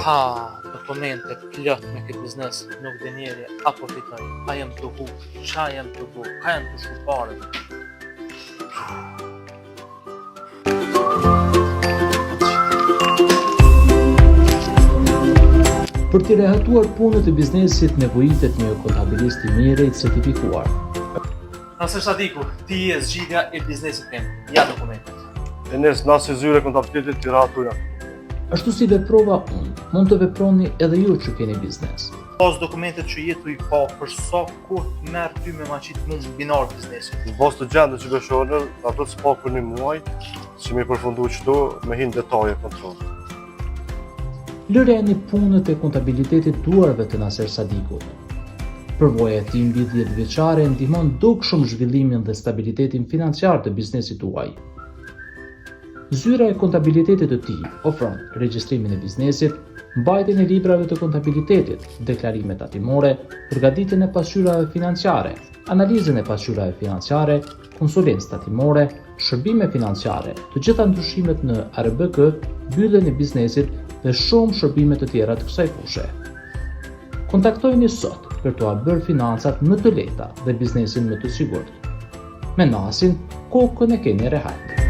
Ha, dokumente plot me këtë biznes nuk dhe njeri apo fitoj, a jem të hu, qa jem të hu, ka jem të shku pare. Për të rehetuar punët e biznesit nevojitet një kontabilist i mirë i certifikuar. Nasër Sadiku, ti je zgjidhja e biznesit tim, ja dokumentet. Enes, na si zyre kontabilitetit të ratuja. Ashtu si veprova unë, mund të veproni edhe ju që keni biznes. Pas dokumentet që jetu i pa, për sa kohë merë ty me ma qitë mund binar biznesit. Në bas të gjendë që beshonër, ato të s'pa për një muaj, që mi përfundu qëtu me hinë detaje kontrol. Lëreni punët e kontabilitetit duarve të Nasër Sadikut. Përvoja e tij mbi 10 vjeçare ndihmon dukshëm zhvillimin dhe stabilitetin financiar të biznesit tuaj. Zyra e kontabilitetit të tij ofron regjistrimin e biznesit, mbajtjen e librave të kontabilitetit, deklarimet tatimore, përgatitjen e pasqyrave financiare, analizën e pasqyrave financiare, konsulencë tatimore, shërbime financiare, të gjitha ndryshimet në ARBK, mbylljen e biznesit dhe shumë shërbime të tjera të kësaj fushë. Kontaktojeni sot për t'ua bërë financat më të lehta dhe biznesin më të sigurt. Me Nasin, kokën e keni rehat.